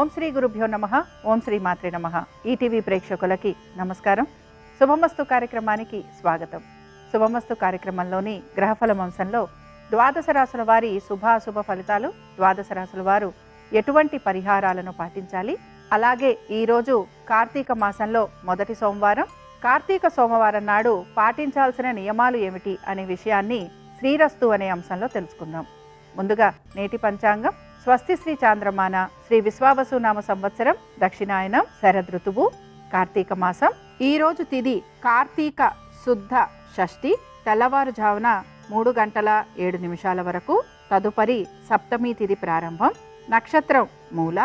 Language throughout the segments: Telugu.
ఓం శ్రీ గురుభ్యో నమః. ఓం శ్రీ మాత్రే నమః. ఈటీవీ ప్రేక్షకులకి నమస్కారం. శుభమస్తు కార్యక్రమానికి స్వాగతం. శుభమస్తు కార్యక్రమంలోని గ్రహఫలం అంశంలో ద్వాదశ రాశుల వారి శుభాశుభ ఫలితాలు, ద్వాదశ రాశుల వారు ఎటువంటి పరిహారాలను పాటించాలి, అలాగే ఈరోజు కార్తీక మాసంలో మొదటి సోమవారం, కార్తీక సోమవారం నాడు పాటించాల్సిన నియమాలు ఏమిటి అనే విషయాన్ని శ్రీరస్తు అనే అంశంలో తెలుసుకుందాం. ముందుగా నేటి పంచాంగం. స్వస్తి శ్రీ చాంద్రమాన శ్రీ విశ్వావసునామ సంవత్సరం, దక్షిణాయనం, శరదృతువు, కార్తీక మాసం. ఈరోజు తిథి కార్తీక శుద్ధ షష్ఠి, తెల్లవారుజామున 3:07 వరకు. తదుపరి సప్తమి తిథి ప్రారంభం. నక్షత్రం మూల,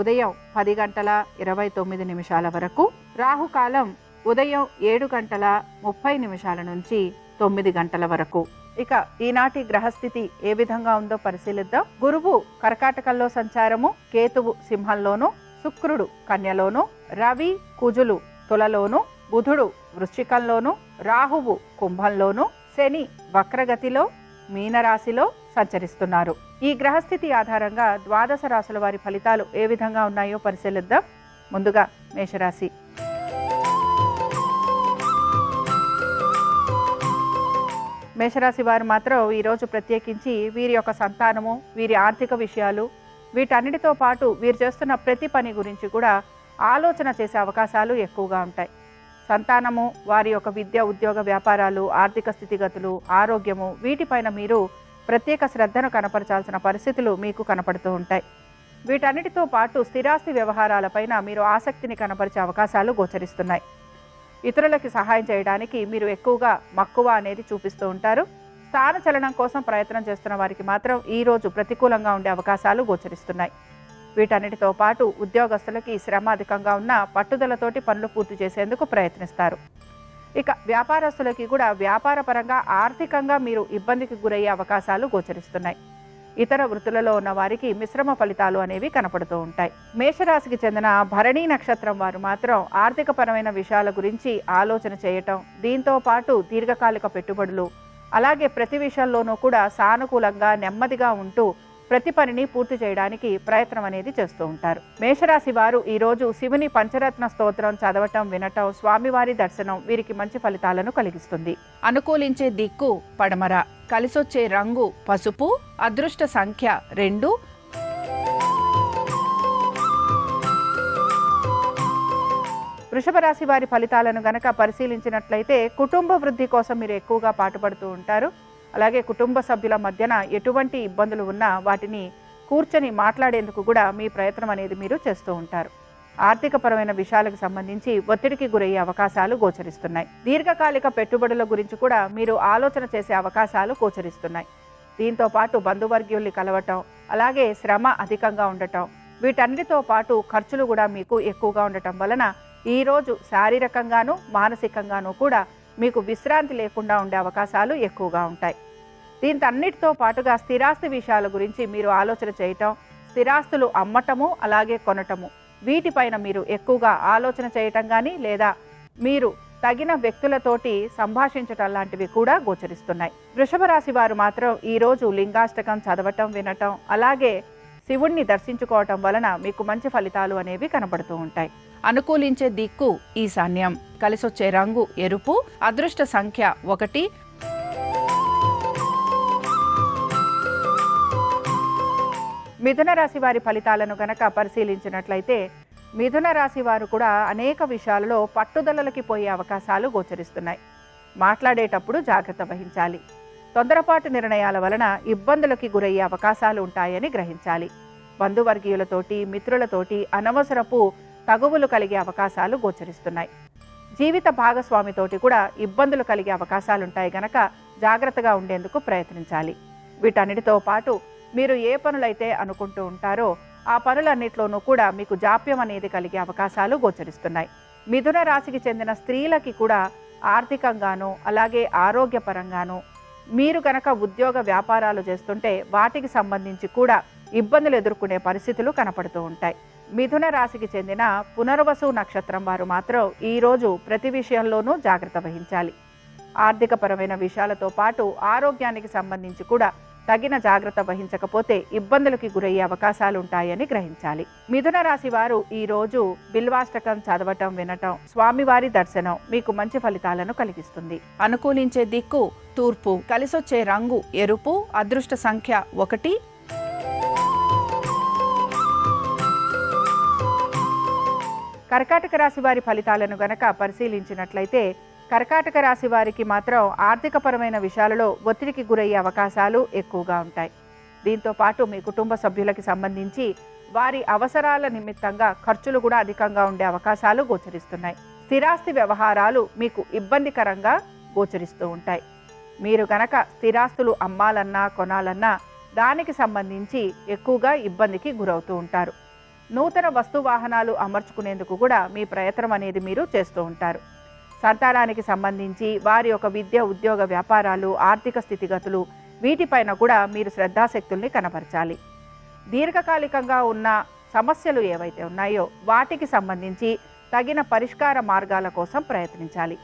ఉదయం 10:29 వరకు. రాహుకాలం ఉదయం 7:30 నుంచి 9 వరకు. ఇక ఈనాటి గ్రహస్థితి ఏ విధంగా ఉందో పరిశీలిద్దాం. గురువు కర్కాటకంలో సంచారము, కేతువు సింహంలోను, శుక్రుడు కన్యలోను, రవి కుజులు తులలోను, బుధుడు వృశ్చికంలోను, రాహువు కుంభంలోను, శని వక్రగతిలో మీనరాశిలో సంచరిస్తున్నారు. ఈ గ్రహస్థితి ఆధారంగా ద్వాదశ రాశుల వారి ఫలితాలు ఏ విధంగా ఉన్నాయో పరిశీలిద్దాం. ముందుగా మేషరాశి. మేషరాశి వారు మాత్రం ఈరోజు ప్రత్యేకించి వీరి యొక్క సంతానము, వీరి ఆర్థిక విషయాలు, వీటన్నిటితో పాటు వీరు చేస్తున్న ప్రతి పని గురించి కూడా ఆలోచన చేసే అవకాశాలు ఎక్కువగా ఉంటాయి. సంతానము, వారి యొక్క విద్య, ఉద్యోగ, వ్యాపారాలు, ఆర్థిక స్థితిగతులు, ఆరోగ్యము, వీటిపైన మీరు ప్రత్యేక శ్రద్ధను కనపరచాల్సిన పరిస్థితులు మీకు కనపడుతూ ఉంటాయి. వీటన్నిటితో పాటు స్థిరాస్తి వ్యవహారాలపైన మీరు ఆసక్తిని కనపరిచే అవకాశాలు గోచరిస్తున్నాయి. ఇతరులకి సహాయం చేయడానికి మీరు ఎక్కువగా మక్కువ అనేది చూపిస్తూ ఉంటారు. స్థానచలనం కోసం ప్రయత్నం చేస్తున్న వారికి మాత్రం ఈరోజు ప్రతికూలంగా ఉండే అవకాశాలు గోచరిస్తున్నాయి. వీటన్నిటితో పాటు ఉద్యోగస్తులకి శ్రమ అధికంగా ఉన్న పట్టుదలతోటి పనులు పూర్తి చేసేందుకు ప్రయత్నిస్తారు. ఇక వ్యాపారస్తులకి కూడా వ్యాపారపరంగా ఆర్థికంగా మీరు ఇబ్బందికి గురయ్యే అవకాశాలు గోచరిస్తున్నాయి. ఇతర వృత్తులలో ఉన్న వారికి మిశ్రమ ఫలితాలు అనేవి కనపడుతూ ఉంటాయి. మేషరాశికి చెందిన భరణీ నక్షత్రం వారు మాత్రం ఆర్థికపరమైన విషయాల గురించి ఆలోచన చేయటం, దీంతో పాటు దీర్ఘకాలిక పెట్టుబడులు, అలాగే ప్రతి విషయంలోనూ కూడా సానుకూలంగా నెమ్మదిగా ఉంటూ ప్రతి పనిని పూర్తి చేయడానికి ప్రయత్నం అనేది చేస్తూ ఉంటారు. మేషరాశి వారు ఈరోజు శివుని పంచరత్న స్తోత్రం చదవటం, వినటం, స్వామివారి దర్శనం వీరికి మంచి ఫలితాలను కలిగిస్తుంది. అనుకూలించే దిక్కు పడమర, కలిసొచ్చే రంగు పసుపు, అదృష్ట సంఖ్య 2. వృషభ రాశి వారి ఫలితాలను గనక పరిశీలించినట్లయితే కుటుంబ వృద్ధి కోసం మీరు ఎక్కువగా పాటుపడుతూ ఉంటారు. అలాగే కుటుంబ సభ్యుల మధ్యన ఎటువంటి ఇబ్బందులు ఉన్నా వాటిని కూర్చొని మాట్లాడేందుకు కూడా మీ ప్రయత్నం అనేది మీరు చేస్తూ ఉంటారు. ఆర్థికపరమైన విషయాలకు సంబంధించి ఒత్తిడికి గురయ్యే అవకాశాలు గోచరిస్తున్నాయి. దీర్ఘకాలిక పెట్టుబడుల గురించి కూడా మీరు ఆలోచన చేసే అవకాశాలు గోచరిస్తున్నాయి. దీంతో పాటు బంధువర్గీయుల్ని కలవటం, అలాగే శ్రమ అధికంగా ఉండటం, వీటన్నిటితో పాటు ఖర్చులు కూడా మీకు ఎక్కువగా ఉండటం వలన ఈరోజు శారీరకంగాను మానసికంగాను కూడా మీకు విశ్రాంతి లేకుండా ఉండే అవకాశాలు ఎక్కువగా ఉంటాయి. దీంతన్నిటితో పాటుగా స్థిరాస్తి విషయాల గురించి మీరు ఆలోచన చేయటం, స్థిరాస్తులు అమ్మటము, అలాగే కొనటము, వీటిపైన మీరు ఎక్కువగా ఆలోచన చేయటం కానీ లేదా మీరు తగిన వ్యక్తులతోటి సంభాషించటం లాంటివి కూడా గోచరిస్తున్నాయి. వృషభ రాశి వారు మాత్రం ఈరోజు లింగాష్టకం చదవటం, వినటం, అలాగే శివుణ్ణి దర్శించుకోవటం వలన మీకు మంచి ఫలితాలు అనేవి కనబడుతూ ఉంటాయి. అనుకూలించే దిక్కు ఈశాన్యం, కలిసొచ్చే రంగు ఎరుపు, అదృష్ట సంఖ్య 1. మిథున రాశి వారి ఫలితాలను గనక పరిశీలించినట్లయితే మిథున రాశి వారు కూడా అనేక విషయాలలో పట్టుదలలకి పోయే అవకాశాలు గోచరిస్తున్నాయి. మాట్లాడేటప్పుడు జాగ్రత్త వహించాలి. తొందరపాటు నిర్ణయాల వలన ఇబ్బందులకి గురయ్యే అవకాశాలు ఉంటాయని గ్రహించాలి. బంధువర్గీయులతోటి, మిత్రులతోటి అనవసరపు తగువులు కలిగే అవకాశాలు గోచరిస్తున్నాయి. జీవిత భాగస్వామితోటి కూడా ఇబ్బందులు కలిగే అవకాశాలుంటాయి గనక జాగ్రత్తగా ఉండేందుకు ప్రయత్నించాలి. వీటన్నిటితో పాటు మీరు ఏ పనులైతే అనుకుంటూ ఉంటారో ఆ పనులన్నిట్లోనూ కూడా మీకు జాప్యం అనేది కలిగే అవకాశాలు గోచరిస్తున్నాయి. మిథున రాశికి చెందిన స్త్రీలకి కూడా ఆర్థికంగాను, అలాగే ఆరోగ్యపరంగాను మీరు గనక ఉద్యోగ వ్యాపారాలు చేస్తుంటే వాటికి సంబంధించి కూడా ఇబ్బందులు ఎదుర్కొనే పరిస్థితులు కనపడుతూ ఉంటాయి. మిథున రాశికి చెందిన పునర్వసు నక్షత్రం వారు మాత్రం ఈరోజు ప్రతి విషయంలోనూ జాగ్రత్త వహించాలి. ఆర్థికపరమైన విషయాలతో పాటు ఆరోగ్యానికి సంబంధించి కూడా తగిన జాగ్రత్త వహించకపోతే ఇబ్బందులకి గురయ్యే అవకాశాలు ఉంటాయని గ్రహించాలి. మిథున రాశి వారు ఈ రోజు బిల్వాష్టకం చదవటం, వినటం, స్వామివారి దర్శనం మీకు మంచి ఫలితాలను కలిగిస్తుంది. అనుకూలించే దిక్కు తూర్పు, కలిసొచ్చే రంగు ఎరుపు, అదృష్ట సంఖ్య 1. కర్కాటక రాశి వారి ఫలితాలను గనక పరిశీలించినట్లయితే కర్కాటక రాశి వారికి మాత్రం ఆర్థికపరమైన విషయాలలో ఒత్తిడికి గురయ్యే అవకాశాలు ఎక్కువగా ఉంటాయి. దీంతో పాటు మీ కుటుంబ సభ్యులకి సంబంధించి వారి అవసరాల నిమిత్తంగా ఖర్చులు కూడా అధికంగా ఉండే అవకాశాలు గోచరిస్తున్నాయి. స్థిరాస్తి వ్యవహారాలు మీకు ఇబ్బందికరంగా గోచరిస్తూ ఉంటాయి. మీరు గనక స్థిరాస్తులు అమ్మాలన్నా కొనాలన్నా దానికి సంబంధించి ఎక్కువగా ఇబ్బందికి గురవుతూ ఉంటారు. నూతన వస్తు వాహనాలు అమర్చుకునేందుకు కూడా మీ ప్రయత్నం అనేది మీరు చేస్తూ ఉంటారు. సంతానానికి సంబంధించి వారి యొక్క విద్య, ఉద్యోగ, వ్యాపారాలు, ఆర్థిక స్థితిగతులు వీటిపైన కూడా మీరు శ్రద్ధాశక్తుల్ని కనపరచాలి. దీర్ఘకాలికంగా ఉన్న సమస్యలు ఏవైతే ఉన్నాయో వాటికి సంబంధించి తగిన పరిష్కార మార్గాల కోసం ప్రయత్నించాలి.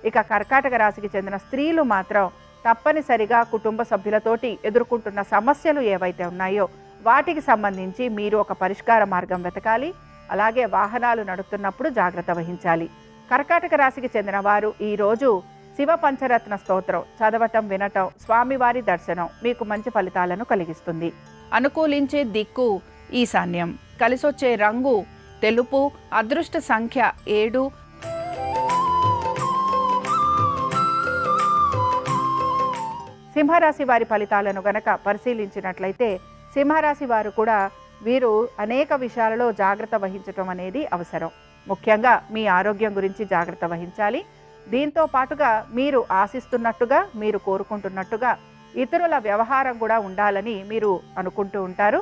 ఇక కర్కాటక రాశికి చెందిన స్త్రీలు మాత్రం తప్పనిసరిగా కుటుంబ సభ్యులతోటి ఎదుర్కొంటున్న సమస్యలు ఏవైతే ఉన్నాయో వాటికి సంబంధించి మీరు ఒక పరిష్కార మార్గం వెతకాలి. అలాగే వాహనాలు నడుపుతున్నప్పుడు జాగ్రత్త వహించాలి. కర్కాటక రాశికి చెందిన వారు ఈరోజు శివ పంచరత్న స్తోత్రం చదవటం, వినటం, స్వామివారి దర్శనం మీకు మంచి ఫలితాలను కలిగిస్తుంది. అనుకూలించే దిక్కు ఈశాన్యం, కలిసొచ్చే రంగు తెలుపు, అదృష్ట సంఖ్య 7. సింహరాశి వారి ఫలితాలను గనక పరిశీలించినట్లయితే సింహరాశి వారు కూడా వీరు అనేక విషయాలలో జాగ్రత్త వహించటం అనేది అవసరం. ముఖ్యంగా మీ ఆరోగ్యం గురించి జాగ్రత్త వహించాలి. దీంతో పాటుగా మీరు ఆశిస్తున్నట్టుగా, మీరు కోరుకుంటున్నట్టుగా ఇతరుల వ్యవహారం కూడా ఉండాలని మీరు అనుకుంటూ ఉంటారు.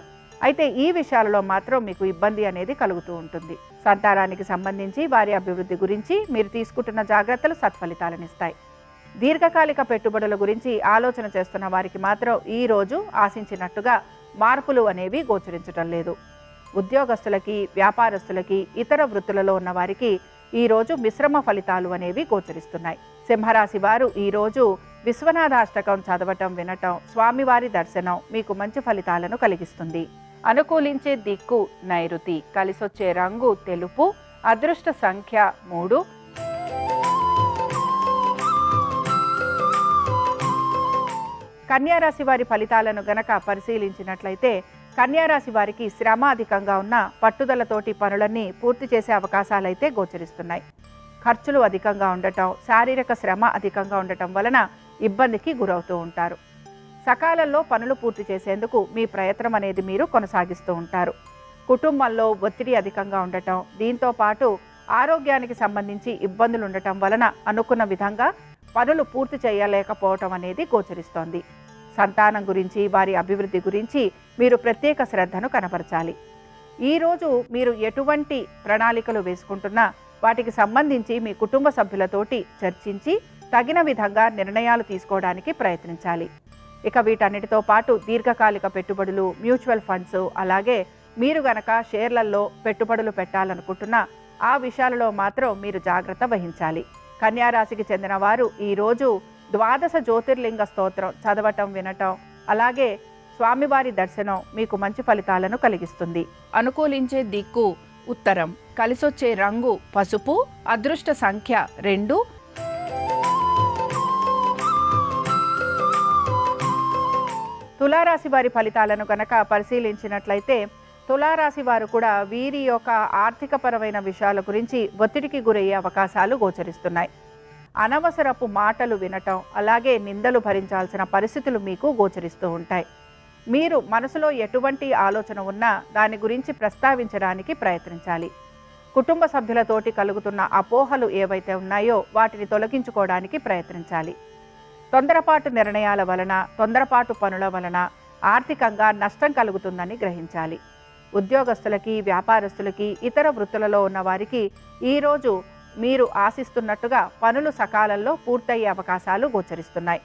అయితే ఈ విషయాలలో మాత్రం మీకు ఇబ్బంది అనేది కలుగుతూ ఉంటుంది. సంతానానికి సంబంధించి వారి అభివృద్ధి గురించి మీరు తీసుకుంటున్న జాగ్రత్తలు సత్ఫలితాలనిస్తాయి. దీర్ఘకాలిక పెట్టుబడుల గురించి ఆలోచన చేస్తున్న వారికి మాత్రం ఈ రోజు ఆశించినట్టుగా మార్పులు అనేవి గోచరించటం లేదు. ఉద్యోగస్తులకి, వ్యాపారస్తులకి, ఇతర వృత్తులలో ఉన్న వారికి ఈరోజు మిశ్రమ ఫలితాలు అనేవి గోచరిస్తున్నాయి. సింహరాశి వారు ఈరోజు విశ్వనాథాష్టకం చదవటం, వినటం, స్వామివారి దర్శనం మీకు మంచి ఫలితాలను కలిగిస్తుంది. అనుకూలించే దిక్కు నైరుతి, కలిసొచ్చే రంగు తెలుపు, అదృష్ట సంఖ్య 3. కన్యారాశి వారి ఫలితాలను గనక పరిశీలించినట్లయితే కన్యారాశి వారికి శ్రమ అధికంగా ఉన్న పట్టుదలతోటి పనులన్నీ పూర్తి చేసే అవకాశాలైతే గోచరిస్తున్నాయి. ఖర్చులు అధికంగా ఉండటం, శారీరక శ్రమ అధికంగా ఉండటం వలన ఇబ్బందికి గురవుతూ ఉంటారు. సకాలంలో పనులు పూర్తి చేసేందుకు మీ ప్రయత్నం అనేది మీరు కొనసాగిస్తూ ఉంటారు. కుటుంబంలో ఒత్తిడి అధికంగా ఉండటం, దీంతో పాటు ఆరోగ్యానికి సంబంధించి ఇబ్బందులు ఉండటం వలన అనుకున్న విధంగా పనులు పూర్తి చేయలేకపోవటం అనేది గోచరిస్తోంది. సంతానం గురించి, వారి అభివృద్ధి గురించి మీరు ప్రత్యేక శ్రద్ధను కనపరచాలి. ఈరోజు మీరు ఎటువంటి ప్రణాళికలు వేసుకుంటున్నా వాటికి సంబంధించి మీ కుటుంబ సభ్యులతోటి చర్చించి తగిన విధంగా నిర్ణయాలు తీసుకోవడానికి ప్రయత్నించాలి. ఇక వీటన్నిటితో పాటు దీర్ఘకాలిక పెట్టుబడులు, మ్యూచువల్ ఫండ్స్, అలాగే మీరు గనక షేర్లలో పెట్టుబడులు పెట్టాలనుకుంటున్నా ఆ విషయాలలో మాత్రం మీరు జాగ్రత్త వహించాలి. కన్యారాశికి చెందిన వారు ఈరోజు 12 జ్యోతిర్లింగ స్తోత్రం చదవటం, వినటం, అలాగే స్వామివారి దర్శనం మీకు మంచి ఫలితాలను కలిగిస్తుంది. అనుకూలించే దిక్కు ఉత్తరం, కలిసొచ్చే రంగు పసుపు, అదృష్ట సంఖ్య 2. తులారాశి వారి ఫలితాలను గనక పరిశీలించినట్లయితే తులారాశి వారు కూడా వీరి యొక్క ఆర్థికపరమైన విషయాల గురించి ఒత్తిడికి గురయ్యే అవకాశాలు గోచరిస్తున్నాయి. అనవసరపు మాటలు వినటం, అలాగే నిందలు భరించాల్సిన పరిస్థితులు మీకు గోచరిస్తూ ఉంటాయి. మీరు మనసులో ఎటువంటి ఆలోచన ఉన్నా దాని గురించి ప్రస్తావించడానికి ప్రయత్నించాలి. కుటుంబ సభ్యులతోటి కలుగుతున్న అపోహలు ఏవైతే ఉన్నాయో వాటిని తొలగించుకోవడానికి ప్రయత్నించాలి. తొందరపాటు నిర్ణయాల వలన, తొందరపాటు పనుల వలన ఆర్థికంగా నష్టం కలుగుతుందని గ్రహించాలి. ఉద్యోగస్తులకి, వ్యాపారస్తులకి, ఇతర వృత్తులలో ఉన్న వారికి ఈరోజు మీరు ఆశిస్తున్నట్టుగా పనులు సకాలంలో పూర్తయ్యే అవకాశాలు గోచరిస్తున్నాయి.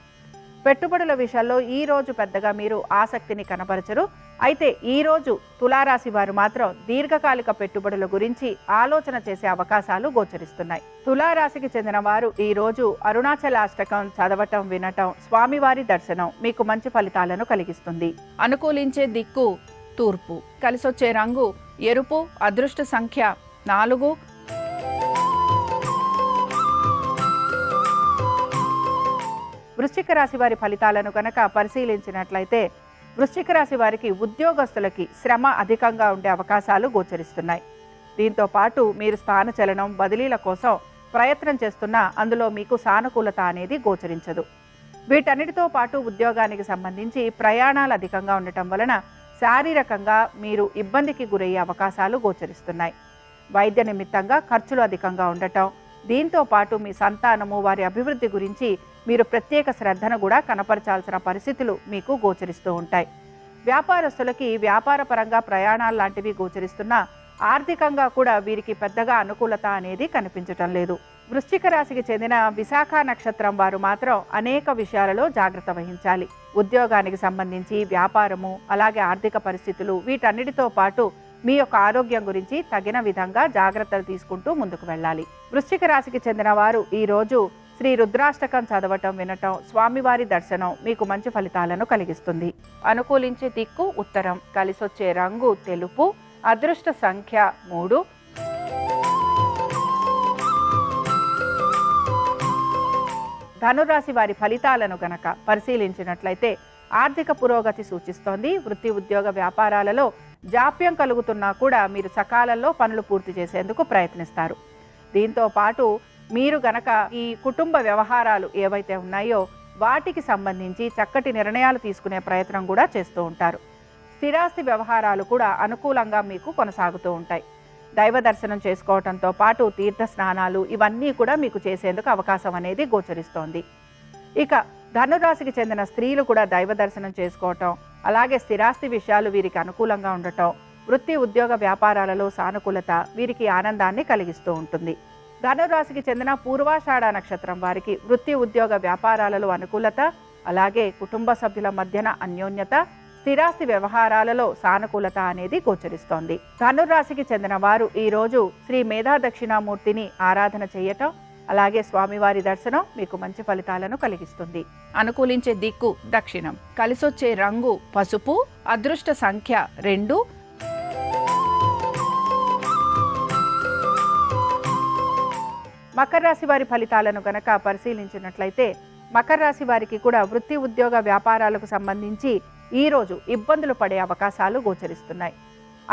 పెట్టుబడుల విషయాల్లో ఈ రోజు పెద్దగా మీరు ఆసక్తిని కనపరచరు. అయితే ఈ రోజు తులారాశి వారు మాత్రం దీర్ఘకాలిక పెట్టుబడుల గురించి ఆలోచన చేసే అవకాశాలు గోచరిస్తున్నాయి. తులారాశికి చెందిన వారు ఈ రోజు అరుణాచలాష్టకం చదవటం, వినటం, స్వామివారి దర్శనం మీకు మంచి ఫలితాలను కలిగిస్తుంది. అనుకూలించే దిక్కు తూర్పు. కలిసొచ్చే రంగు ఎరుపు. అదృష్ట సంఖ్య 4. వృశ్చిక రాశి వారి ఫలితాలను కనుక పరిశీలించినట్లయితే వృశ్చిక రాశి వారికి ఉద్యోగస్తులకి శ్రమ అధికంగా ఉండే అవకాశాలు గోచరిస్తున్నాయి. దీంతో పాటు మీరు స్థానచలనం, బదిలీల కోసం ప్రయత్నం చేస్తున్నా అందులో మీకు సానుకూలత అనేది గోచరించదు. వీటన్నిటితో పాటు ఉద్యోగానికి సంబంధించి ప్రయాణాలు అధికంగా ఉండటం వలన శారీరకంగా మీరు ఇబ్బందికి గురయ్యే అవకాశాలు గోచరిస్తున్నాయి. వైద్య నిమిత్తంగా ఖర్చులు అధికంగా ఉండటం, దీంతో పాటు మీ సంతానము, వారి అభివృద్ధి గురించి మీరు ప్రత్యేక శ్రద్ధను కూడా కనపరచాల్సిన పరిస్థితులు మీకు గోచరిస్తూ ఉంటాయి. వ్యాపారస్తులకి వ్యాపార పరంగా ప్రయాణాలు లాంటివి గోచరిస్తున్నా ఆర్థికంగా కూడా వీరికి పెద్దగా అనుకూలత అనేది కనిపించటం లేదు. వృశ్చిక రాశికి చెందిన విశాఖ నక్షత్రం వారు మాత్రం అనేక విషయాలలో జాగ్రత్త వహించాలి. ఉద్యోగానికి సంబంధించి, వ్యాపారము, అలాగే ఆర్థిక పరిస్థితులు, వీటన్నిటితో పాటు మీ యొక్క ఆరోగ్యం గురించి తగిన విధంగా జాగ్రత్తలు తీసుకుంటూ ముందుకు వెళ్ళాలి. వృశ్చిక రాశికి చెందిన వారు ఈ రోజు శ్రీ రుద్రాష్టకం చదవటం, వినటం, స్వామివారి దర్శనం మీకు మంచి ఫలితాలను కలిగిస్తుంది. అనుకూలించే దిక్కు ఉత్తరం. కలిసొచ్చే రంగు తెలుపు. అదృష్ట సంఖ్య 3. ధనురాశి వారి ఫలితాలను గనక పరిశీలించినట్లయితే ఆర్థిక పురోగతి సూచిస్తోంది. వృత్తి, ఉద్యోగ, వ్యాపారాలలో జాప్యం కలుగుతున్నా కూడా మీరు సకాలంలో పనులు పూర్తి చేసేందుకు ప్రయత్నిస్తారు. దీంతో పాటు మీరు గనక ఈ కుటుంబ వ్యవహారాలు ఏవైతే ఉన్నాయో వాటికి సంబంధించి చక్కటి నిర్ణయాలు తీసుకునే ప్రయత్నం కూడా చేస్తూ ఉంటారు. స్థిరాస్తి వ్యవహారాలు కూడా అనుకూలంగా మీకు కొనసాగుతూ ఉంటాయి. దైవ దర్శనం చేసుకోవటంతో పాటు తీర్థ స్నానాలు ఇవన్నీ కూడా మీకు చేసేందుకు అవకాశం అనేది గోచరిస్తోంది. ఇక ధనురాశికి చెందిన స్త్రీలు కూడా దైవ దర్శనం చేసుకోవటం, అలాగే స్థిరాస్తి విషయాలు వీరికి అనుకూలంగా ఉండటం, వృత్తి, ఉద్యోగ, వ్యాపారాలలో సానుకూలత వీరికి ఆనందాన్ని కలిగిస్తూ ఉంటుంది. ధనురాశికి చెందిన పూర్వాషాఢ నక్షత్రం వారికి వృత్తి, ఉద్యోగ, వ్యాపారాలలో అనుకూలత, అలాగే కుటుంబ సభ్యుల మధ్యన అన్యోన్యత, స్థిరాస్తి వ్యవహారాలలో సానుకూలత అనేది గోచరిస్తోంది. ధనురాశికి చెందిన వారు ఈ రోజు శ్రీ మేధా దక్షిణామూర్తిని ఆరాధన చేయటం, అలాగే స్వామివారి దర్శనం మీకు మంచి ఫలితాలను కలిగిస్తుంది. అనుకూలించే దిక్కు దక్షిణం. కలిసొచ్చే రంగు పసుపు. అదృష్ట సంఖ్య 2. మకర రాశి వారి ఫలితాలను గనక పరిశీలించినట్లయితే మకర రాశి వారికి కూడా వృత్తి, ఉద్యోగ, వ్యాపారాలకు సంబంధించి ఈ రోజు ఇబ్బందులు పడే అవకాశాలు గోచరిస్తున్నాయి.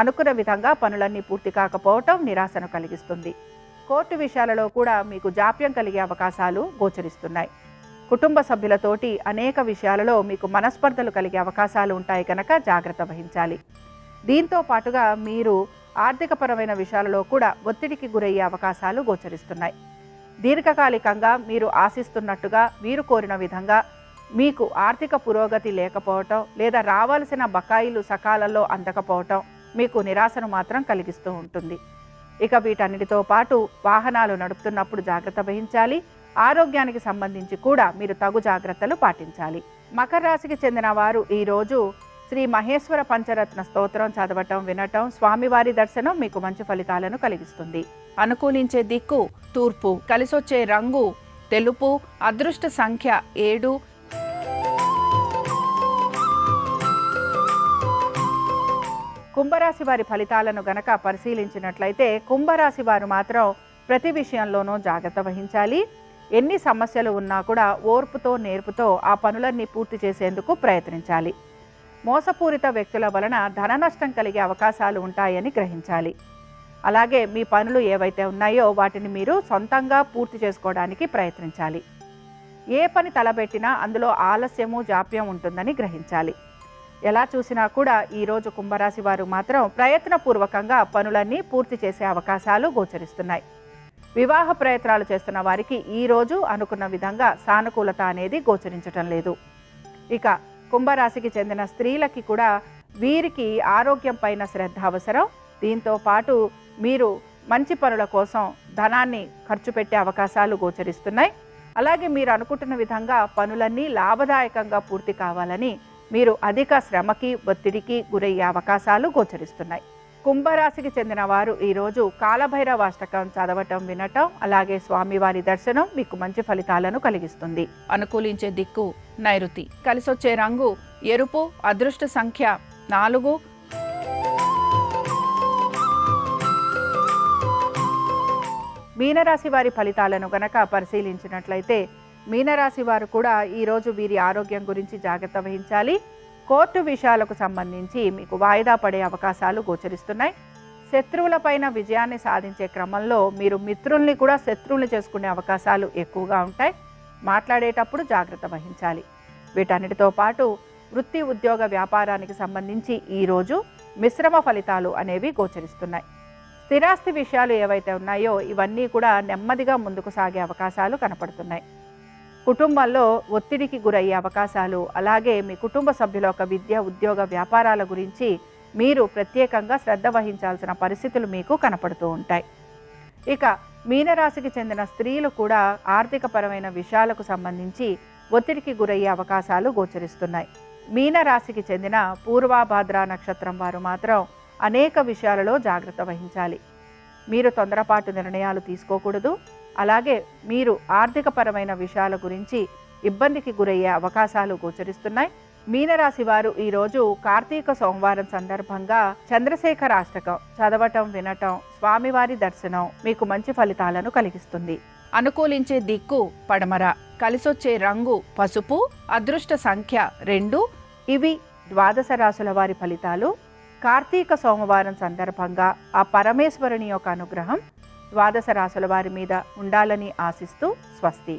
అనుకున్న విధంగా పనులన్నీ పూర్తి కాకపోవటం నిరాశను కలిగిస్తుంది. కోర్టు విషయాలలో కూడా మీకు జాప్యం కలిగే అవకాశాలు గోచరిస్తున్నాయి. కుటుంబ సభ్యులతోటి అనేక విషయాలలో మీకు మనస్పర్ధలు కలిగే అవకాశాలు ఉంటాయి కనుక జాగ్రత్త వహించాలి. దీంతో పాటుగా మీరు ఆర్థికపరమైన విషయాలలో కూడా ఒత్తిడికి గురయ్యే అవకాశాలు గోచరిస్తున్నాయి. దీర్ఘకాలికంగా మీరు ఆశిస్తున్నట్టుగా, మీరు కోరిన విధంగా మీకు ఆర్థిక పురోగతి లేకపోవటం, లేదా రావాల్సిన బకాయిలు సకాలంలో అందకపోవటం మీకు నిరాశను మాత్రం కలిగిస్తూ ఉంటుంది. ఇక వీటన్నిటితో పాటు వాహనాలు నడుపుతున్నప్పుడు జాగ్రత్త వహించాలి. ఆరోగ్యానికి సంబంధించి కూడా మీరు తగు జాగ్రత్తలు పాటించాలి. మకర రాశికి చెందిన వారు ఈరోజు శ్రీ మహేశ్వర పంచరత్న స్తోత్రం చదవటం, వినటం, స్వామివారి దర్శనం మీకు మంచి ఫలితాలను కలిగిస్తుంది. అనుకూలించే దిక్కు తూర్పు. కలిసొచ్చే రంగు తెలుపు. అదృష్ట సంఖ్య 7. కుంభరాశి వారి ఫలితాలను గనక పరిశీలించినట్లయితే కుంభరాశి వారు మాత్రం ప్రతి విషయంలోనూ జాగ్రత్త వహించాలి. ఎన్ని సమస్యలు ఉన్నా కూడా ఓర్పుతో, నేర్పుతో ఆ పనులన్నీ పూర్తి చేసేందుకు ప్రయత్నించాలి. మోసపూరిత వ్యక్తుల వలన ధన నష్టం కలిగే అవకాశాలు ఉంటాయని గ్రహించాలి. అలాగే మీ పనులు ఏవైతే ఉన్నాయో వాటిని మీరు సొంతంగా పూర్తి చేసుకోవడానికి ప్రయత్నించాలి. ఏ పని తలబెట్టినా అందులో ఆలస్యము, జాప్యం ఉంటుందని గ్రహించాలి. ఎలా చూసినా కూడా ఈరోజు కుంభరాశి వారు మాత్రం ప్రయత్నపూర్వకంగా పనులన్నీ పూర్తి చేసే అవకాశాలు గోచరిస్తున్నాయి. వివాహ ప్రయత్నాలు చేస్తున్న వారికి ఈరోజు అనుకున్న విధంగా సానుకూలత అనేది గోచరించటం లేదు. ఇక కుంభరాశికి చెందిన స్త్రీలకి కూడా వీరికి ఆరోగ్యం పైన శ్రద్ధ అవసరం. దీంతో పాటు మీరు మంచి పనుల కోసం ధనాన్ని ఖర్చు పెట్టే అవకాశాలు గోచరిస్తున్నాయి. అలాగే మీరు అనుకుంటున్న విధంగా పనులన్నీ లాభదాయకంగా పూర్తి కావాలని మీరు అధిక శ్రమకి ఒత్తిడికి గురయ్యే అవకాశాలు గోచరిస్తున్నాయి. కుంభరాశికి చెందిన వారు ఈరోజు కాలభైరవాష్టకం చదవటం వినటం అలాగే స్వామివారి దర్శనం మీకు మంచి ఫలితాలను కలిగిస్తుంది. అనుకూలించే దిక్కు నైరుతి. కలిసొచ్చే రంగు ఎరుపు. అదృష్ట సంఖ్య 4. మీనరాశి వారి ఫలితాలను గనక పరిశీలించినట్లయితే మీనరాశి వారు కూడా ఈరోజు వీరి ఆరోగ్యం గురించి జాగ్రత్త వహించాలి. కోర్టు విషయాలకు సంబంధించి మీకు వాయిదా పడే అవకాశాలు గోచరిస్తున్నాయి. శత్రువులపైన విజయాన్ని సాధించే క్రమంలో మీరు మిత్రుల్ని కూడా శత్రువుల్ని చేసుకునే అవకాశాలు ఎక్కువగా ఉంటాయి. మాట్లాడేటప్పుడు జాగ్రత్త వహించాలి. వీటన్నిటితో పాటు వృత్తి ఉద్యోగ వ్యాపారానికి సంబంధించి ఈరోజు మిశ్రమ ఫలితాలు అనేవి గోచరిస్తున్నాయి. స్థిరాస్తి విషయాలు ఏవైతే ఉన్నాయో ఇవన్నీ కూడా నెమ్మదిగా ముందుకు సాగే అవకాశాలు కనపడుతున్నాయి. కుటుంబంలో ఒత్తిడికి గురయ్యే అవకాశాలు, అలాగే మీ కుటుంబ సభ్యుల యొక్క విద్య ఉద్యోగ వ్యాపారాల గురించి మీరు ప్రత్యేకంగా శ్రద్ధ వహించాల్సిన పరిస్థితులు మీకు కనపడుతూ ఉంటాయి. ఇక మీనరాశికి చెందిన స్త్రీలు కూడా ఆర్థికపరమైన విషయాలకు సంబంధించి ఒత్తిడికి గురయ్యే అవకాశాలు గోచరిస్తున్నాయి. మీనరాశికి చెందిన పూర్వాభాద్ర నక్షత్రం వారు మాత్రం అనేక విషయాలలో జాగ్రత్త వహించాలి. మీరు తొందరపాటు నిర్ణయాలు తీసుకోకూడదు. అలాగే మీరు ఆర్థికపరమైన విషయాల గురించి ఇబ్బందికి గురయ్యే అవకాశాలు గోచరిస్తున్నాయి. మీనరాశి వారు ఈరోజు కార్తీక సోమవారం సందర్భంగా చంద్రశేఖర అష్టకం చదవటం వినటం స్వామివారి దర్శనం మీకు మంచి ఫలితాలను కలిగిస్తుంది. అనుకూలించే దిక్కు పడమర. కలిసొచ్చే రంగు పసుపు. అదృష్ట సంఖ్య 2. ఇవి ద్వాదశ రాశుల వారి ఫలితాలు. కార్తీక సోమవారం సందర్భంగా ఆ పరమేశ్వరుని యొక్క అనుగ్రహం ద్వాదశ రాశుల వారి మీద ఉండాలని ఆశిస్తూ స్వస్తి.